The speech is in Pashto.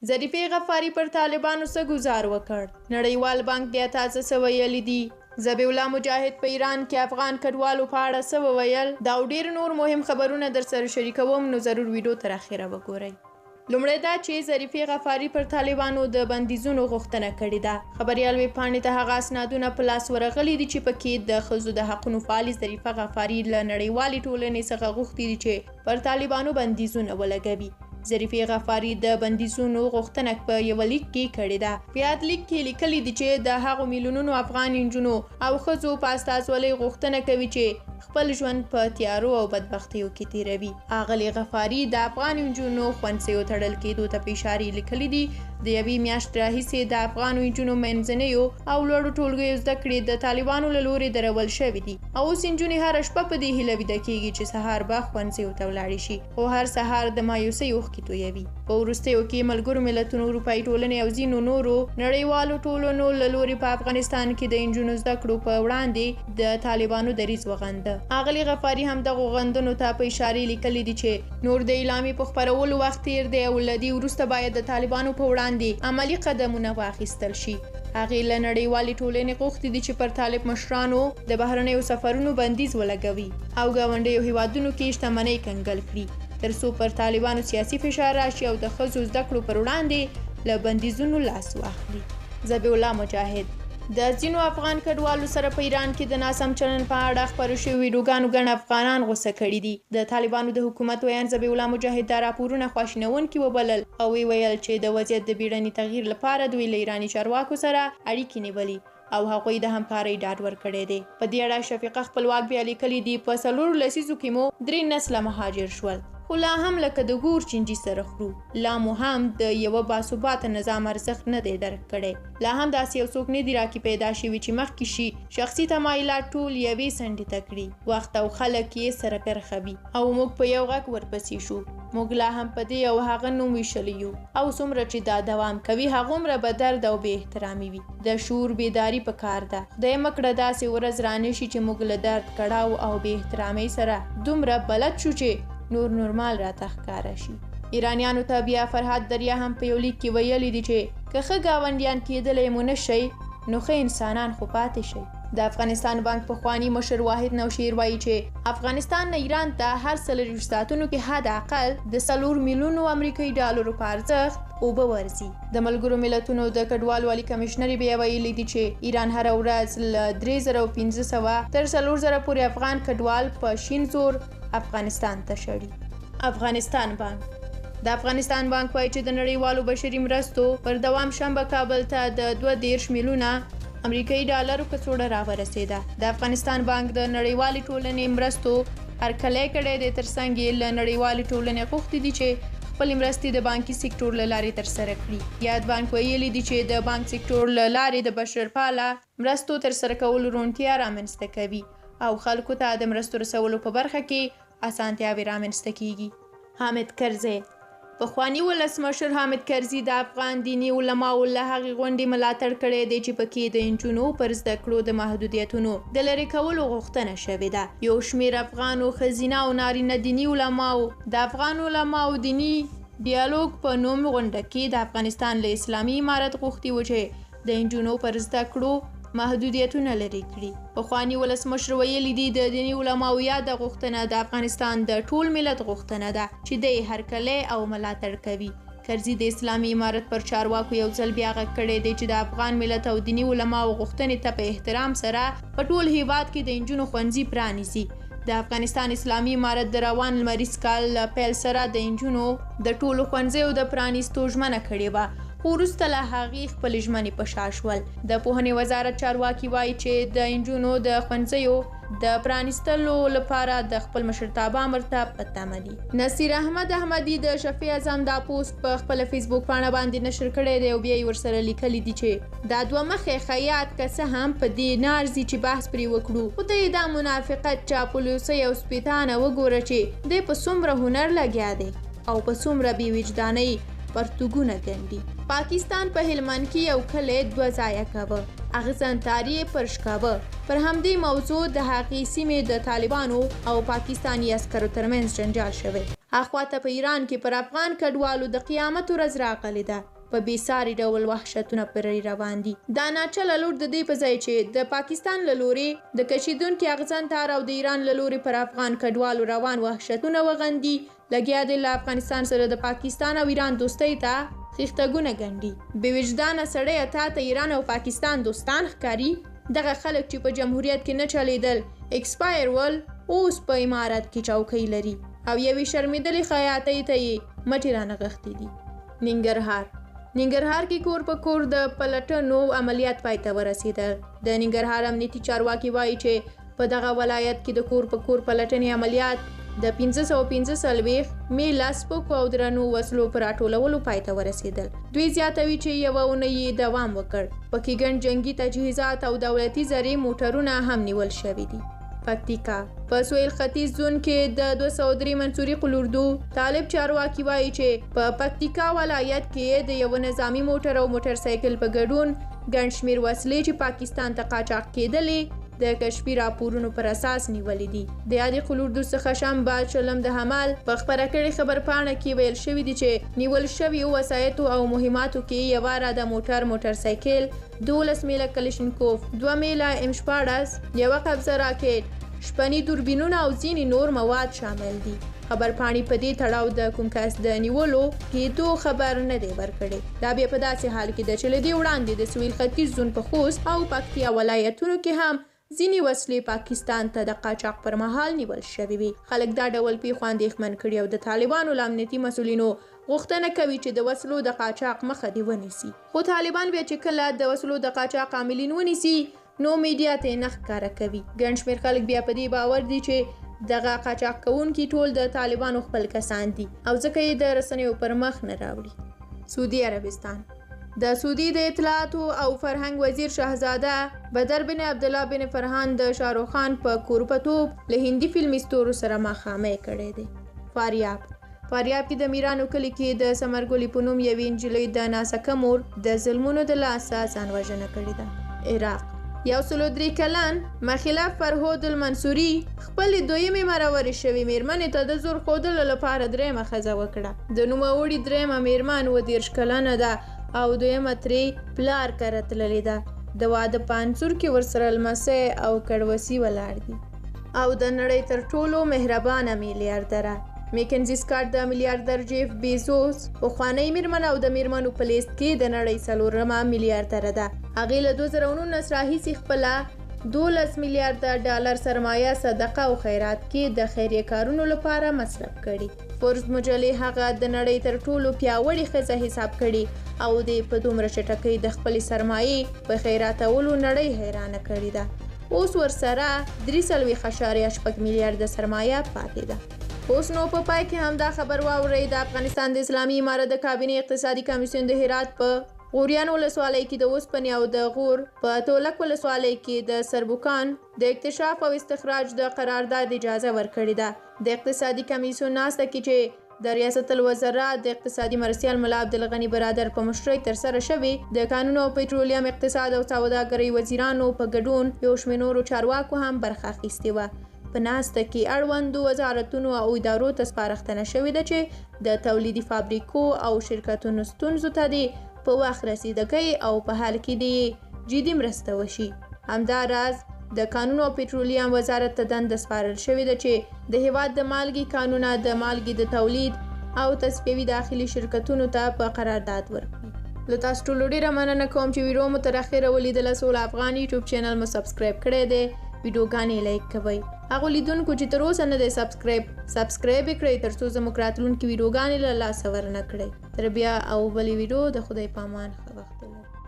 ظریفې غفاري پر طالبانو څه ګزار وکړ؟ نړیوال بانک بیا تازه څه ویلي دي؟ ذبیح الله مجاهد په ایران کې افغان کډوالو په اړه څه وویل؟ دا او ډېر نور مهم خبرونه در سره شریکوم، نو ضرور ویډیو تر اخره وګورئ. لومړی دا چې ظریفې غفاري پر طالبانو د بندیزونو غوښتنه کړې ده. خبریال ویبپاڼې ته هغه اسنادونه په لاس ورغلي دي چې پکې د ښځو د حقونو فعالې ظریفه غفاري له نړیوالې ټولنې څخه غوښتي دي چې پر طالبانو بندیزونه ولګوي. ظریفې غفاري د بندیزونو غوښتنه په یوه لیک کې کړې ده. په یاد لیک کې لیکلي دي چې د هغو میلیونونو افغان نجونو او ښځو په استازولۍ غوښتنه کوي چې خپل ژوند په تیارو او بدبختیو کې تیروي. ښاغلې غفاري د افغان نجونو ښوونځیو تړل کېدو ته په اشارې لیکلي دي. د یوې میاشتې راهیسې د افغانو نجونو منځنیو او لوړو ټولګیو زده کړې د طالبانو له لورې درول شوې دي او اوس نجونې هره شپه په دې هیله ویده کېږي چې سهار به ښوونځیو ته ولاړې شي، خو هر سهار د مایوسۍ اوښکې تویوي. په وروستیو کې ملګرو ملتونو، اروپایي ټولنې او ځینو نورو نړیوالو ټولنو له لورې په افغانستان کې د نجونو زده کړو په وړاندې د طالبانو دریځ وغنده. ښاغلې غفاري هم دغو غندنو ته په اشارې لیکلي دي چې نور د اعلامیې په خپرولو وخت تېر دی او له دې وروسته باید د طالبانو په وړاندې عملي قدمونه واخیستل شي. هغې له نړیوالې ټولنې غوښتي دي چې پر طالب مشرانو د بهرنیو سفرونو بندیز ولګوي او ګاونډیو هیوادونو کې شتمنۍ کنګل کړي، ترڅو پر طالبانو سیاسي فشار راشي او د ښځو زده کړو پر وړاندې له بندیزونو لاس واخلي. ذبیح الله مجاهد د ځینو افغان کډوالو سره په ایران کې د ناسم چلن په اړه خپرو شویو ویډیوګانو ګڼ افغانان غوسه کړي دي. د طالبانو د حکومت ویان ذبیح الله مجاهد دا راپورونه خواشینونکي وبلل او ویل چې د وضعیت د بیړني تغییر لپاره دوی له ایراني چارواکو سره اړیکې نیولي او هغوی د همکارۍ ډاډ ورکړی دی. په دې اړه شفیقه خپلواک بیا لیکلي دي په 4 لسیزو کې مو 3 نسله مهاجر شول، خو لا هم لکه د ګور چینجي سره خورو. لا مو هم د یوه باثباته نظام ارزښت نه دی درک کړی. لا هم داسې یو څوک نه دي راکې پیدا شوي چې مخکې شي شخصي تمایلات ټول یوې څنډې ته کړي، وخت او خلک یې سره کرخوي او موږ په یو غږ ورپسې شو. موږ لا هم په دې او هغه نوم ویشلی یو او څومره چې دا دوام کوي هغومره به درد او بې احترامي وي. د شعور بیداري پکار ده. خدای مه کړه داسې ورځ رانشي چې موږ له درد، کړاو او بې احترامۍ سره دومره بلد شو چې نور نورمال راته ښکاره شي. ایرانیانو ته بیا فرهاد دریا هم په یو لیک کې ویلي دي چې که ښه ګاونډیان کېدلی مو نه شئ نو ښه انسانان خو پاتې شئ. د افغانستان بانک پخواني مشر واحد نوشیر وایي چې افغانستان نه ایران ته هر 24 ساعتونو کې حد اقل د 4 میلیونو امریکایي ډالرو په ارزښت اوبه ورځي. د ملګرو ملتونو د کډوالو والي کمشنر بیا ویلي دي چې ایران هره ورځ له 3500 تر 4000 پورې افغان کډوال په شین زور افغانستان ته شړي. افغانستان بانک د افغانستان بانک وایي چې د نړیوالو بشري مرستو پر دوام شنبه کابل ته د 32 میلیونه امریکایي ډالرو کڅوړه راورسېده. د افغانستان بانک د نړیوالې ټولنې مرستو هرکلی کړی دی، ترڅنګ یې له نړیوالې ټولنې غوښتي دي چې خپلې مرستې د بانکي سکتور له لارې ترسره کړي. یاد بانک ویلي دي چې د بانک سکتور له لارې د بشرپاله مرستو ترسره کولو روڼتیا رامنځته کوي او خلکو ته د مرستو رسولو په برخه کې اسانتیاوې رامنځته کیږي. حامد کرزی پخواني ولسمشر حامد کرزي د افغان دیني علماو له هغې غونډې ملاتړ کړی دی چې پکې د نجونو پر زده کړو د محدودیتونو د لرې کولو غوښتنه شوې ده. یو شمېر افغانو ښځینه او نارینه دیني علماو د افغان علماو دیني ډیالوګ په نوم غونډه کې د افغانستان له اسلامي امارت غوښتي و چې د نجونو پر زده کړو محدودیتونه لرې کړي. پخواني ولسمشر ویلي دي د دیني علماو یاده غوښتنه د افغانستان د ټول ملت غوښتنه ده چې دی هرکلی او ملاتړ کوي. کرزي د اسلامي امارت پر چارواکو یو ځل بیا غږ کړی دی چې د افغان ملت او دیني علماو غوښتنې ته په احترام سره په ټول هیواد کې د نجونو ښوونځي پرانیزي. د افغانستان اسلامي امارت د روان لمریز کال له پیل سره د نجونو د ټولو ښوونځیو د پرانیستو ژمنه کړې وه، خو وروسته له هغې خپلې ژمنې په شا شول. د پوهنې وزارت چارواکي وایي چې د نجونو د ښوونځیو د پرانیستلو لپاره د خپل مشرتابه امر ته په تمه دي. نصیر احمد احمدي د شفیع اعظم دا پوسټ په خپله فیسبوک پاڼه باندې نشر کړی دی او بیا یې ورسره لیکلي دي چې دا دوه مخی خیاط که څه هم په دې نه ارزي چې بحث پرې وکړو، خو ته یې دا منافقت چاپلوسۍ او سپیتانه وګوره چې دی په څومره هنر لګیا دی او په څومره بې وجدانۍ پرتوګونه ګنډي. پاکستان په هلمند کې یو کلی 2 ځایه کوه، اغیزنتاري یې پر شکاوه. پر همدې موضوع د هغې سیمې د طالبانو او پاکستاني عسکرو ترمنځ جنجال شوی. اخواته په ایران کې پر افغان کډوالو د قیامت ورځ راغلې ده. په بېساري ډول وحشتونه پرې روان دي. دا ناچله لور د دې په ځای چې د پاکستان له لورې د کشیدونکي اغزن تار او د ایران له لورې پر افغان کډوالو روان وحشتونه وغندي، لګیا دی له افغانستان سره د پاکستان او ایران دوستۍ ته خیښتګونه ګنډي. بې وجدانه سړیه تا ته ایران او پاکستان دوستان ښکاري؟ دغه خلک چې په جمهوریت کې نه چلیدل ایکسپایر ول اوس په امارت کې چوکۍ لري او یوې شرمېدلې خیاطۍ ته یې مټې رانغښتې دي. ننګرهار کې کور په کور د پلټنو عملیات پای ته ورسېدل. د ننګرهار امنیتي چارواکي وایي چې په دغه ولایت کې د کور په کور پلټنې عملیات د 545 میله سپکو او درنو وسلو پر راټولولو پای ته ورسېدل. دوی زیاتوي چې یوه اونۍ یې دوام وکړ. پکې ګڼ جنګي تجهیزات او دولتي زرې موټرونه هم نیول شوي دي. پکتیکا په سویل ختیځ زون کې د 203 منصوري قلوردو طالب چارواکي وایي چې په پکتیکا ولایت کې د یو نظامی موټر او موټر سایکل په ګډون ګڼ شمېر وسلې چې پاکستان ته قاچاق کېدلې د کشفي راپورونو پر اساس نیولې دي. د یادې قلوردو څخه شنبه چلم د حمال په خپره کړې خبرپاڼه کې ویل شوي دي چې نیول شویو وسایطو او مهماتو کې یوه راده موټر سایکل، 12 میله کلشنکوف، 2 میله M14، یوه قبضه راکټ، شپني دوربینونه او ځینې نور مواد شامل دي. خبرپاڼې په دې تړاو د کوم کس د نیولو کېدو خبر نه دی ورکړی. دا بیا په داسې حال کې ده چې له دې وړاندې د سویل ختیځ زون په خوست او پکتیا ولایتونو کې هم ځینې وسلې پاکستان ته د قاچاق پر مهال نیول شوې وي. خلک دا ډول پیښو اندېښمن کړي او د طالبانو له امنیتي مسؤلینو غوښتنه کوي چې د وسلو د قاچاق مخه دې ونیسي. خو طالبان بیا چې کله د وسلو د قاچاق عاملین ونیسي نو میډیا ته نه ښکاره کوي. ګڼ شمېر خلک بیا په دې باور دي چې دغه قاچاق کوونکي ټول د طالبانو خپل کسان دي او ځکه یې د رسنیو پر مخ نه راوړي. سعودي عربستان د سعودي د اطلاعاتو او فرهنګ وزیر شهزاده بدر بن عبدالله بن فرحان د شاهرخ خان په کور په توپ له هندي فلمي ستورو سره مخامخ کړی دی. فاریاب کې د میرانو کلي کې د سمرګلي په نوم یوې نجلۍ د ناسکه مور د ظلمونو د لاسه ځان وژنه کړې ده. عراق 103 کلن مخلف فرهود المنصوري خپلې دویمې مرورې شوې میرمنې ته د زور ښودلو لپاره درېیمه ښځه وکړه. د نوموړي درېیمه میرمن 30 کلنه ده او دویمه ترې پلار کره تللې ده. د واده په انځور کې ورسره لمسی او کړوسي ولاړ دي. او د نړۍ تر ټولو مهربانه میلیاردره میکنزي سکاټ د میلیاردر جیف بیزوس پخوانۍ میرمن او د میرمنو په لیست کې د نړۍ 4مه میلیاردره ده. هغې له 2019 راهیسې خپله 12 میلیارده ډالر سرمایه صدقه او خیرات کې د خیریه کارونو لپاره مصرف کړي. فوربس مجلې هغه د نړۍ تر ټولو پیاوړې ښځه حساب کړي او د په دومره چټکۍ د خپلې سرمایې په خیراتولو نړۍ حیرانه کړې ده. اوس ورسره 3.8 میلیارده سرمایه پاتې ده. اوس نو په پای کې هم دا خبر واورئ د افغانستان د اسلامي امارت د کابینې اقتصادي کمیسیون د هرات په غوریان ولسوالۍ کې د اوسپنې او د غور په تولک ولسوالۍ کې د سربوکان د اکتشاف او استخراج د قرارداد اجازه ورکړې ده. د اقتصادي کمیسیون ناسته کې چې د ریاست الوزرا د اقتصادي مرستیال ملا عبدالغني برادر په مشرۍ ترسره شوې د قانون او پټرولیم اقتصاد او سوداګرۍ وزیرانو په ګډون یو شمېر نورو چارواکو هم برخه اخیستې وه. په ناسته کې اړوندو وزارتونو او ادارو ته سپارښتنه شوې ده چې د تولیدي فابریکو او شرکتونو ستونزو ته دې په وخت رسیدګۍ او په حل کې دې جدي مرسته وشي. همداراز د قانون او پټرولیم وزارت ته دنده سپارل شوې ده چې د هیواد د مالګې کانونه د مالګې د تولید او تصفیوي داخلي شرکتونو ته په قرارداد ورکړي. له تاسو ټولو ډېره مننه کوم چې ویډیو مو تر اخره ولیدله. سوله افغان یوټیوب چینل مو سبسکرایب کړی دی. ویډیوګانې لایک کوئ. هغو لیدونکو چې تر اوسه نه دی سبسکرایب یې کړئ تر څو زموږ راتلونکي ویډیوګانې له لاسه ورنه کړئ. تر بیا او بلې ویډیو د خدای په امان ښه وخت ولرئ.